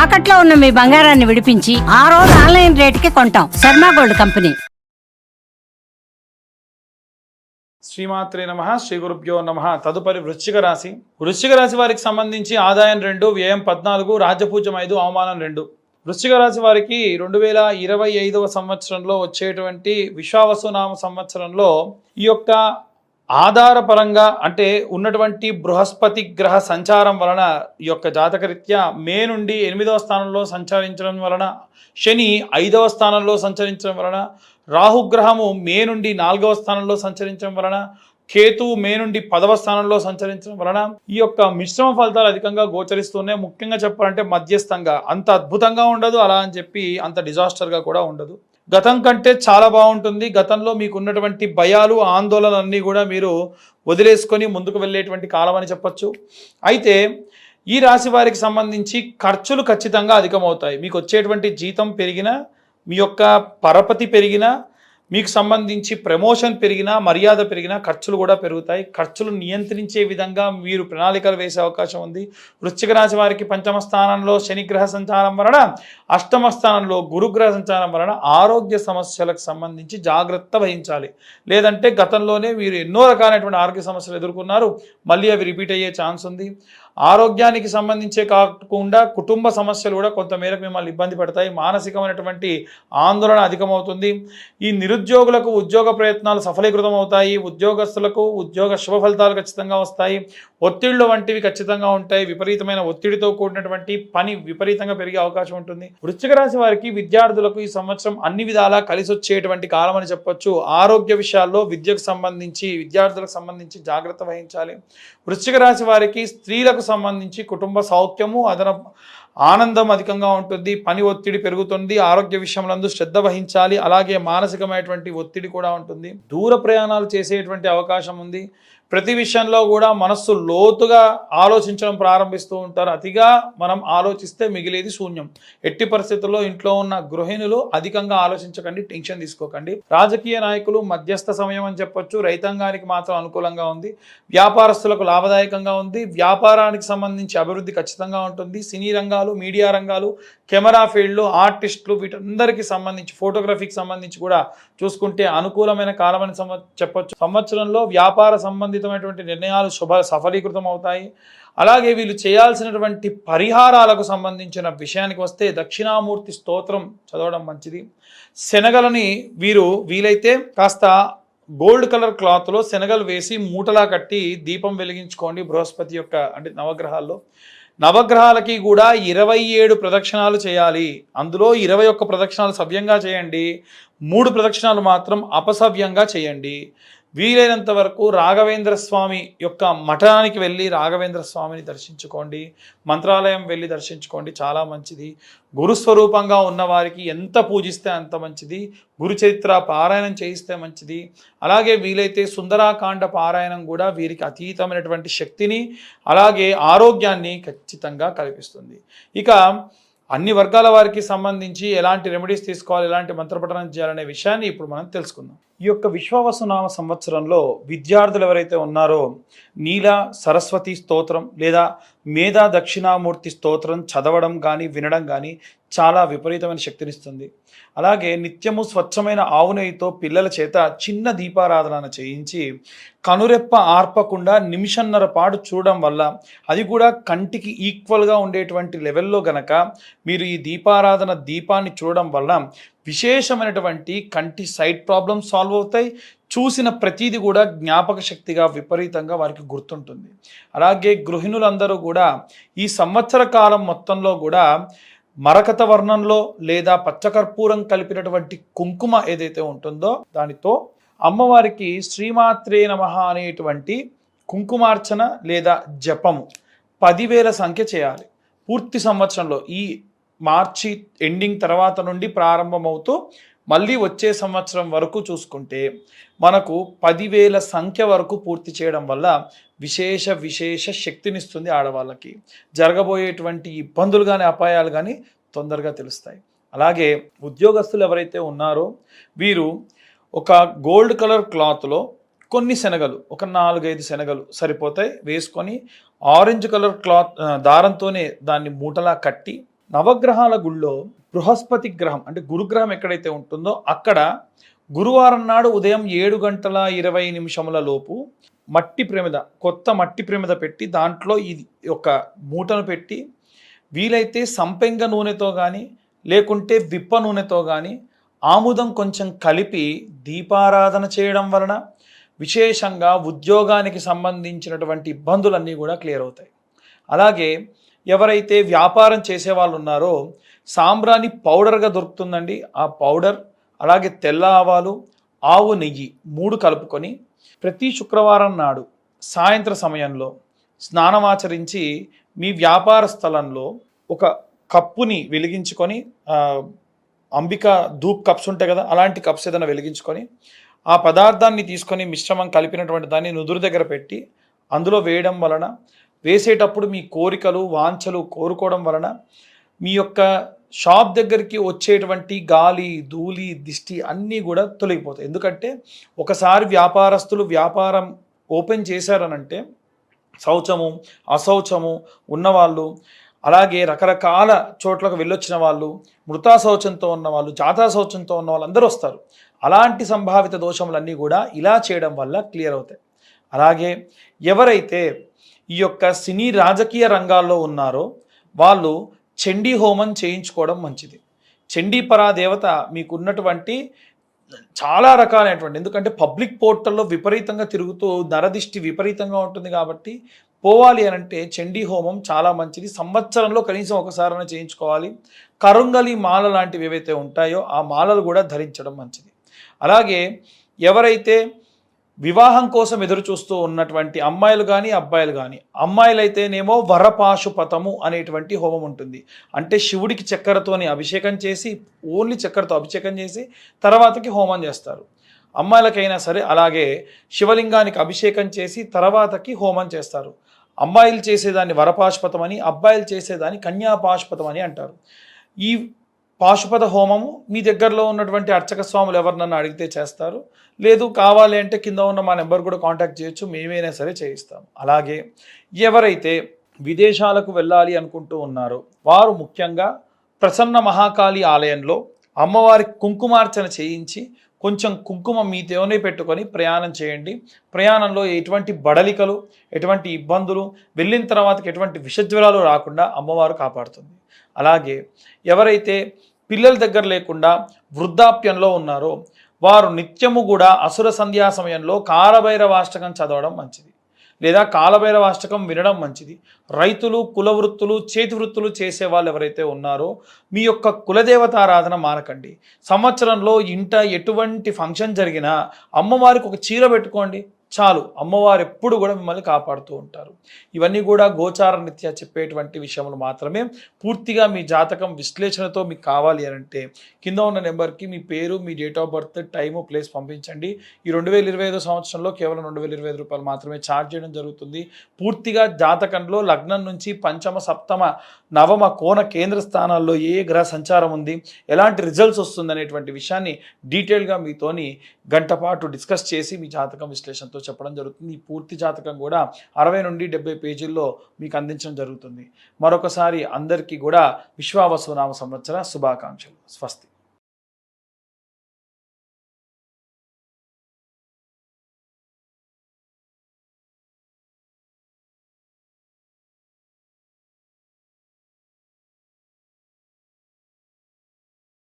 తాకట్లో ఉన్న మీ బంగారాన్ని విడిపించి ఆ రోజు ఆన్లైన్ రేటుకి కొంటాం. Sharma gold company. శ్రీమాత్రే నమః. శ్రీ గురుభ్యో నమః. తదుపరి వృశ్చిక రాశి. వృశ్చిక రాశి వారికి సంబంధించి ఆదాయం 2, వ్యయం 14, రాజ్యపూజ్యం 5, అవమానం 2. వృశ్చిక రాశి వారికి 2025వ సంవత్సరంలో వచ్చేటువంటి విశ్వావసునామ సంవత్సరంలో ఈ యొక్క ఆధారపరంగా అంటే ఉన్నటువంటి బృహస్పతి గ్రహ సంచారం వలన ఈ యొక్క జాతకరీత్యా మే నుండి 8వ స్థానంలో సంచరించడం వలన, శని 5వ స్థానంలో సంచరించడం వలన, రాహుగ్రహము మే నుండి 4వ స్థానంలో సంచరించడం వలన, కేతువు మే నుండి 10వ స్థానంలో సంచరించడం వలన ఈ యొక్క మిశ్రమ ఫలితాలు అధికంగా గోచరిస్తూనే, ముఖ్యంగా చెప్పాలంటే మధ్యస్థంగా, అంత అద్భుతంగా ఉండదు, అలా అని చెప్పి అంత డిజాస్టర్గా కూడా ఉండదు. గతం కంటే చాలా బాగుంటుంది. గతంలో మీకు ఉన్నటువంటి భయాలు, ఆందోళనలన్నీ కూడా మీరు వదిలేసుకొని ముందుకు వెళ్ళేటువంటి కాలం అని చెప్పచ్చు. అయితే ఈ రాశి వారికి సంబంధించి ఖర్చులు ఖచ్చితంగా అధికమవుతాయి. మీకు వచ్చేటువంటి జీతం పెరిగినా, మీ యొక్క పరపతి పెరిగినా, మీకు సంబంధించి ప్రమోషన్ పెరిగినా, మర్యాద పెరిగినా ఖర్చులు కూడా పెరుగుతాయి. ఖర్చులు నియంత్రించే విధంగా మీరు ప్రణాళికలు వేసే అవకాశం ఉంది. వృశ్చిక రాశి వారికి 5వ స్థానంలో శనిగ్రహ సంచారం వలన, 8వ స్థానంలో గురుగ్రహ సంచారం వలన ఆరోగ్య సమస్యలకు సంబంధించి జాగ్రత్త వహించాలి. లేదంటే గతంలోనే మీరు ఎన్నో రకాలైనటువంటి ఆరోగ్య సమస్యలు ఎదుర్కొన్నారు, మళ్ళీ అవి రిపీట్ అయ్యే ఛాన్స్ ఉంది. ఆరోగ్యానికి సంబంధించే కాకుండా కుటుంబ సమస్యలు కూడా కొంతమేరకు మిమ్మల్ని ఇబ్బంది పడతాయి. మానసికమైనటువంటి ఆందోళన అధికమవుతుంది. ఈ నిరుద్యోగులకు ఉద్యోగ ప్రయత్నాలు సఫలీకృతం అవుతాయి. ఉద్యోగస్తులకు ఉద్యోగ శుభ ఫలితాలు ఖచ్చితంగా వస్తాయి. ఒత్తిళ్లు వంటివి ఖచ్చితంగా ఉంటాయి. విపరీతమైన ఒత్తిడితో కూడినటువంటి పని విపరీతంగా పెరిగే అవకాశం ఉంటుంది. వృశ్చిక రాశి వారికి, విద్యార్థులకు ఈ సంవత్సరం అన్ని విధాలా కలిసి వచ్చేటువంటి కాలం అని చెప్పొచ్చు. ఆరోగ్య విషయాల్లో విద్యకు సంబంధించి, విద్యార్థులకు సంబంధించి జాగ్రత్త వహించాలి. వృశ్చిక రాశి వారికి స్త్రీలకు సంబంధించి కుటుంబ సౌఖ్యము, ఆనందం అధికంగా ఉంటుంది. పని ఒత్తిడి పెరుగుతుంది. ఆరోగ్య విషయంలో శ్రద్ధ వహించాలి. అలాగే మానసికమైనటువంటి ఒత్తిడి కూడా ఉంటుంది. దూర ప్రయాణాలు చేసేటువంటి అవకాశం ఉంది. ప్రతి విషయంలో కూడా మనస్సు లోతుగా ఆలోచించడం ప్రారంభిస్తూ ఉంటారు. అతిగా మనం ఆలోచిస్తే మిగిలేది శూన్యం. ఎట్టి పరిస్థితుల్లో ఇంట్లో ఉన్న గృహిణులు అధికంగా ఆలోచించకండి, టెన్షన్ తీసుకోకండి. రాజకీయ నాయకులు మధ్యస్థ సమయం అని చెప్పొచ్చు. రైతాంగానికి మాత్రం అనుకూలంగా ఉంది. వ్యాపారస్తులకు లాభదాయకంగా ఉంది. వ్యాపారానికి సంబంధించి అభివృద్ధి ఖచ్చితంగా ఉంటుంది. సినీ రంగాలు, మీడియా రంగాలు, కెమెరా ఫీల్డ్లు, ఆర్టిస్టులు, వీటందరికీ సంబంధించి, ఫోటోగ్రఫీకి సంబంధించి కూడా చూసుకుంటే అనుకూలమైన కాలమని చెప్పొచ్చు. సంవత్సరంలో వ్యాపార సంబంధితమైనటువంటి నిర్ణయాలు సఫలీకృతం అవుతాయి. అలాగే వీళ్ళు చేయాల్సినటువంటి పరిహారాలకు సంబంధించిన విషయానికి వస్తే దక్షిణామూర్తి స్తోత్రం చదవడం మంచిది. శనగలని వీలైతే కాస్త గోల్డ్ కలర్ క్లాత్లో శనగలు వేసి మూటలా కట్టి దీపం వెలిగించుకోండి. బృహస్పతి యొక్క అంటే నవగ్రహాలకి కూడా 27 ప్రదక్షిణాలు చేయాలి. అందులో 21 ప్రదక్షిణాలు సవ్యంగా చేయండి. 3 ప్రదక్షిణాలు మాత్రం అపసవ్యంగా చేయండి. వీలైనంత వరకు రాఘవేంద్ర స్వామి యొక్క మఠానికి వెళ్ళి రాఘవేంద్ర స్వామిని దర్శించుకోండి. మంత్రాలయం వెళ్ళి దర్శించుకోండి, చాలా మంచిది. గురుస్వరూపంగా ఉన్నవారికి ఎంత పూజిస్తే అంత మంచిది. గురు చరిత్ర పారాయణం చేయిస్తే మంచిది. అలాగే వీలైతే సుందరాకాండ పారాయణం కూడా వీరికి అతీతమైనటువంటి శక్తిని, అలాగే ఆరోగ్యాన్ని ఖచ్చితంగా కల్పిస్తుంది. ఇక అన్ని వర్గాల వారికి సంబంధించి ఎలాంటి రెమెడీస్ తీసుకోవాలి, ఎలాంటి మంత్రపఠనం చేయాలనే విషయాన్ని ఇప్పుడు మనం తెలుసుకుందాం. ఈ యొక్క విశ్వావసునామ సంవత్సరంలో విద్యార్థులు ఎవరైతే ఉన్నారో నీల సరస్వతి స్తోత్రం లేదా మేధా దక్షిణామూర్తి స్తోత్రం చదవడం కానీ వినడం కానీ చాలా విపరీతమైన శక్తినిస్తుంది. అలాగే నిత్యము స్వచ్ఛమైన ఆవు నెయ్యితో పిల్లల చేత చిన్న దీపారాధన చేయించి కనురెప్ప ఆర్పకుండా నిమిషన్నర పాటు చూడడం వల్ల, అది కూడా కంటికి ఈక్వల్గా ఉండేటువంటి లెవెల్లో గనక మీరు ఈ దీపాన్ని చూడడం వల్ల విశేషమైనటువంటి కంటి సైట్ ప్రాబ్లమ్స్ సాల్వ్ అవుతాయి. చూసిన ప్రతీది కూడా జ్ఞాపక శక్తిగా విపరీతంగా వారికి గుర్తుంటుంది. అలాగే గృహిణులందరూ కూడా ఈ సంవత్సర కాలం మొత్తంలో కూడా మరకత వర్ణంలో లేదా పచ్చకర్పూరం కలిపినటువంటి కుంకుమ ఏదైతే ఉంటుందో దానితో అమ్మవారికి శ్రీమాత్రే నమః అనేటువంటి కుంకుమార్చన లేదా జపము 10,000 సంఖ్య చేయాలి. పూర్తి సంవత్సరంలో ఈ మార్చి ఎండింగ్ తర్వాత నుండి ప్రారంభమవుతూ మళ్ళీ వచ్చే సంవత్సరం వరకు చూసుకుంటే మనకు 10,000 సంఖ్య వరకు పూర్తి చేయడం వల్ల విశేష శక్తినిస్తుంది. ఆడవాళ్ళకి జరగబోయేటువంటి ఇబ్బందులు కానీ అపాయాలు కానీ తొందరగా తెలుస్తాయి. అలాగే ఉద్యోగస్తులు ఎవరైతే ఉన్నారో వీరు ఒక గోల్డ్ కలర్ క్లాత్లో కొన్ని శనగలు, ఒక 4-5 శనగలు సరిపోతాయి, వేసుకొని ఆరెంజ్ కలర్ క్లాత్ దారంతోనే దాన్ని మూటలా కట్టి నవగ్రహాల గుళ్ళో బృహస్పతి గ్రహం అంటే గురుగ్రహం ఎక్కడైతే ఉంటుందో అక్కడ గురువారం నాడు ఉదయం 7:20 లోపు మట్టి ప్రమిద, కొత్త మట్టి ప్రమిద పెట్టి దాంట్లో ఇది ఒక మూటను పెట్టి వీలైతే సంపెంగ నూనెతో కానీ లేకుంటే విప్ప నూనెతో కానీ ఆముదం కొంచెం కలిపి దీపారాధన చేయడం వలన విశేషంగా ఉద్యోగానికి సంబంధించినటువంటి ఇబ్బందులన్నీ కూడా క్లియర్ అవుతాయి. అలాగే ఎవరైతే వ్యాపారం చేసే వాళ్ళు ఉన్నారో సాంబ్రాణి పౌడర్గా దొరుకుతుందండి. ఆ పౌడర్ అలాగే తెల్ల ఆవాలు, ఆవు నెయ్యి 3 కలుపుకొని ప్రతి శుక్రవారం నాడు సాయంత్ర సమయంలో స్నానమాచరించి మీ వ్యాపార స్థలంలో ఒక కప్పుని వెలిగించుకొని అంబిక ధూప్ కప్స్ ఉంటాయి కదా, అలాంటి కప్స్ ఏదైనా వెలిగించుకొని ఆ పదార్థాన్ని తీసుకొని మిశ్రమం కలిపినటువంటి దాన్ని నుదురు దగ్గర పెట్టి అందులో వేయడం వలన, వేసేటప్పుడు మీ కోరికలు వాంఛలు కోరుకోవడం వలన మీ యొక్క షాప్ దగ్గరికి వచ్చేటువంటి గాలి ధూళి దిష్టి అన్నీ కూడా తొలగిపోతాయి. ఎందుకంటే ఒకసారి వ్యాపారస్తులు వ్యాపారం ఓపెన్ చేశారనంటే శౌచము అశౌచము ఉన్నవాళ్ళు, అలాగే రకరకాల చోట్లకు వెళ్ళొచ్చిన వాళ్ళు, మృతా శౌచంతో ఉన్నవాళ్ళు, జాతా శౌచంతో ఉన్న వాళ్ళు అందరూ వస్తారు. అలాంటి సంభావిత దోషములన్నీ కూడా ఇలా చేయడం వల్ల క్లియర్ అవుతాయి. అలాగే ఎవరైతే ఈ యొక్క సినీ రాజకీయ రంగాల్లో ఉన్నారో వాళ్ళు చండీ హోమం చేయించుకోవడం మంచిది. చండీ పరాదేవత మీకు ఉన్నటువంటి చాలా రకాలైనటువంటి, ఎందుకంటే పబ్లిక్ పోర్టల్లో విపరీతంగా తిరుగుతూ నరదిష్టి విపరీతంగా ఉంటుంది కాబట్టి పోవాలి అని అంటే చండీ హోమం చాలా మంచిది. సంవత్సరంలో కనీసం ఒకసారైనా చేయించుకోవాలి. కరుంగలి మాల లాంటివి ఏవైతే ఉంటాయో ఆ మాలలు కూడా ధరించడం మంచిది. అలాగే ఎవరైతే వివాహం కోసం ఎదురు చూస్తూ ఉన్నటువంటి అమ్మాయిలు కానీ అబ్బాయిలు కానీ, అమ్మాయిలైతేనేమో వరపాశుపతము అనేటువంటి హోమం ఉంటుంది. అంటే శివుడికి చక్కెరతోని అభిషేకం చేసి, ఓన్లీ చక్కెరతో అభిషేకం చేసి తర్వాతకి హోమం చేస్తారు. అమ్మాయిలకైనా సరే అలాగే శివలింగానికి అభిషేకం చేసి తర్వాతకి హోమం చేస్తారు. అమ్మాయిలు చేసేదాన్ని వరపాశుపతం అని, అబ్బాయిలు చేసేదాన్ని కన్యాపాశుపతం అని అంటారు. ఈ పాశుపత హోమము మీ దగ్గరలో ఉన్నటువంటి అర్చక స్వాములు ఎవరినన్నా అడిగితే చేస్తారు. లేదు కావాలి అంటే కింద ఉన్న మా నెంబర్ కూడా కాంటాక్ట్ చేయొచ్చు, మేమైనా సరే చేయిస్తాం. అలాగే ఎవరైతే విదేశాలకు వెళ్ళాలి అనుకుంటూ ఉన్నారో వారు ముఖ్యంగా ప్రసన్న మహాకాళి ఆలయంలో అమ్మవారికి కుంకుమార్చన చేయించి కొంచెం కుంకుమ మీతోనే పెట్టుకొని ప్రయాణం చేయండి. ప్రయాణంలో ఎటువంటి బడలికలు, ఎటువంటి ఇబ్బందులు, వెళ్ళిన తర్వాతకి ఎటువంటి విషజ్వరాలు రాకుండా అమ్మవారు కాపాడుతుంది. అలాగే ఎవరైతే పిల్లల దగ్గర లేకుండా వృద్ధాప్యంలో ఉన్నారో వారు నిత్యము కూడా అసుర సంధ్యా సమయంలో కాలభైరవాష్టకం చదవడం మంచిది, లేదా కాలభైరవాష్టకం వినడం మంచిది. రైతులు, కుల వృత్తులు, చేతి వృత్తులు చేసే వాళ్ళు ఎవరైతే ఉన్నారో మీ యొక్క కులదేవతారాధన మానకండి. సంవత్సరంలో ఇంట ఎటువంటి ఫంక్షన్ జరిగినా అమ్మవారికి ఒక చీర పెట్టుకోండి చాలు, అమ్మవారు ఎప్పుడు కూడా మిమ్మల్ని కాపాడుతూ ఉంటారు. ఇవన్నీ కూడా గోచార రీత్యా చెప్పేటువంటి విషయములు మాత్రమే. పూర్తిగా మీ జాతకం విశ్లేషణతో మీకు కావాలి అని అంటే కింద ఉన్న నెంబర్కి మీ పేరు, మీ date of birth, time, place పంపించండి. ఈ 2025 సంవత్సరంలో కేవలం 2025 రూపాయలు మాత్రమే ఛార్జ్ చేయడం జరుగుతుంది. పూర్తిగా జాతకంలో లగ్నం నుంచి పంచమ, సప్తమ, నవమ, కోణ కేంద్ర స్థానాల్లో ఏ గ్రహ సంచారం ఉంది, ఎలాంటి రిజల్ట్స్ వస్తుంది అనేటువంటి విషయాన్ని డీటెయిల్గా మీతోని గంట పాటు డిస్కస్ చేసి మీ జాతకం విశ్లేషణతో చెప్పడం జరుగుతుంది. ఈ పూర్తి జాతకం కూడా 60 నుండి 70 పేజీల్లో మీకు అందించడం జరుగుతుంది. మరొకసారి అందరికీ కూడా విశ్వావసు నామ సంవత్సర శుభాకాంక్షలు. స్వస్తి.